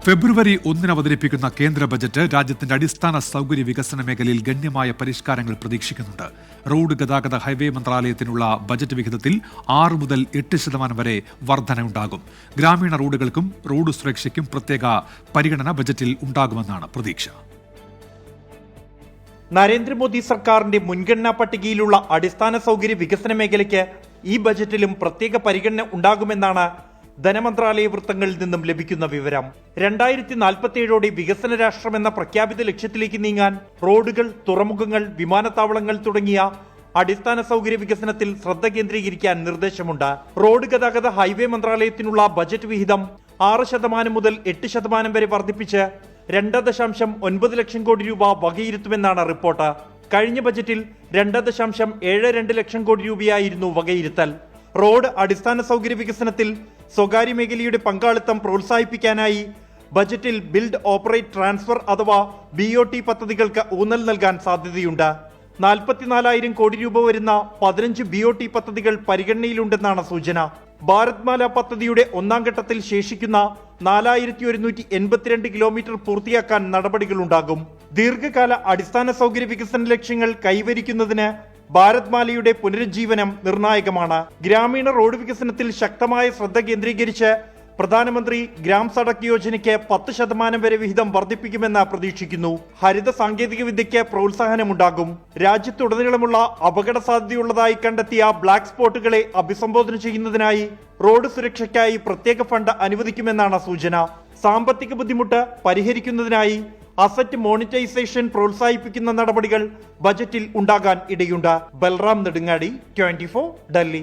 ഫെബ്രുവരി 1 അവതരിപ്പിക്കുന്ന കേന്ദ്ര ബജറ്റ് രാജ്യത്തിന്റെ അടിസ്ഥാന സൗകര്യ വികസന മേഖലയിൽ ഗണ്യമായ പരിഷ്കാരങ്ങൾ പ്രതീക്ഷിക്കുന്നുണ്ട്. റോഡ് ഗതാഗത ഹൈവേ മന്ത്രാലയത്തിനുള്ള ബജറ്റ് വിഹിതത്തിൽ 6 മുതൽ 8% വരെ വർധനയുണ്ടാകും. ഗ്രാമീണ റോഡുകൾക്കും റോഡ് സുരക്ഷയ്ക്കും പ്രത്യേക പരിഗണന ബജറ്റിൽ ഉണ്ടാകുമെന്നാണ് പ്രതീക്ഷ. നരേന്ദ്രമോദി സർക്കാരിന്റെ മുൻഗണനാ പട്ടികയിലുള്ള അടിസ്ഥാന സൗകര്യ വികസന മേഖലയ്ക്ക് ഈ ബജറ്റിലും പ്രത്യേക പരിഗണന ഉണ്ടാകുമെന്നാണ് ധനമന്ത്രാലയ വൃത്തങ്ങളിൽ നിന്നും ലഭിക്കുന്ന വിവരം. 2047ഓടെ വികസന രാഷ്ട്രമെന്ന പ്രഖ്യാപിത ലക്ഷ്യത്തിലേക്ക് നീങ്ങാൻ റോഡുകൾ, തുറമുഖങ്ങൾ, വിമാനത്താവളങ്ങൾ തുടങ്ങിയ അടിസ്ഥാന സൗകര്യ വികസനത്തിൽ ശ്രദ്ധ കേന്ദ്രീകരിക്കാൻ നിർദ്ദേശമുണ്ട്. റോഡ് ഗതാഗത ഹൈവേ മന്ത്രാലയത്തിനുള്ള ബജറ്റ് വിഹിതം 6% മുതൽ 8% വരെ വർദ്ധിപ്പിച്ച് 2.9 ലക്ഷം കോടി രൂപ വകയിരുത്തുമെന്നാണ് റിപ്പോർട്ട്. കഴിഞ്ഞ ബജറ്റിൽ 2.72 ലക്ഷം കോടി രൂപയായിരുന്നു വകയിരുത്തൽ. റോഡ് അടിസ്ഥാന സൗകര്യ വികസനത്തിൽ സ്വകാര്യ മേഖലയുടെ പങ്കാളിത്തം പ്രോത്സാഹിപ്പിക്കാനായി ബജറ്റിൽ ബിൽഡ്, ഓപ്പറേറ്റ്, ട്രാൻസ്ഫർ അഥവാ BOT പദ്ധതികൾക്ക് ഊന്നൽ നൽകാൻ സാധ്യതയുണ്ട്. 44,000 കോടി രൂപ വരുന്ന 15 BOT പദ്ധതികൾ പരിഗണനയിലുണ്ടെന്നാണ് സൂചന. ഭാരത്മാല പദ്ധതിയുടെ ഒന്നാം ഘട്ടത്തിൽ ശേഷിക്കുന്ന 4,182 കിലോമീറ്റർ പൂർത്തിയാക്കാൻ നടപടികളുണ്ടാകും. ദീർഘകാല അടിസ്ഥാന സൗകര്യ വികസന ലക്ഷ്യങ്ങൾ കൈവരിക്കുന്നതിന് ഭാരത്മാലയുടെ പുനരുജ്ജീവനം നിർണായകമാണ്. ഗ്രാമീണ റോഡ് വികസനത്തിൽ ശക്തമായ ശ്രദ്ധ കേന്ദ്രീകരിച്ച് പ്രധാനമന്ത്രി ഗ്രാം സഡക് യോജനയ്ക്ക് 10% വരെ വിഹിതം വർദ്ധിപ്പിക്കുമെന്ന് പ്രതീക്ഷിക്കുന്നു. ഹരിത സാങ്കേതിക വിദ്യയ്ക്ക് പ്രോത്സാഹനമുണ്ടാകും. രാജ്യത്തുടനീളമുള്ള അപകട സാധ്യതയുള്ളതായി കണ്ടെത്തിയ ബ്ലാക്ക് സ്പോട്ടുകളെ അഭിസംബോധന ചെയ്യുന്നതിനായി റോഡ് സുരക്ഷയ്ക്കായി പ്രത്യേക ഫണ്ട് അനുവദിക്കുമെന്നാണ് സൂചന. സാമ്പത്തിക ബുദ്ധിമുട്ട് പരിഹരിക്കുന്നതിനായി അസറ്റ് മോണിറ്റൈസേഷൻ പ്രോത്സാഹിപ്പിക്കുന്ന നടപടികൾ ബജറ്റിൽ ഉണ്ടാകാൻ ഇടയുണ്ട്. ബൽറാം നെടുങ്ങാടി, 24, ഡൽഹി.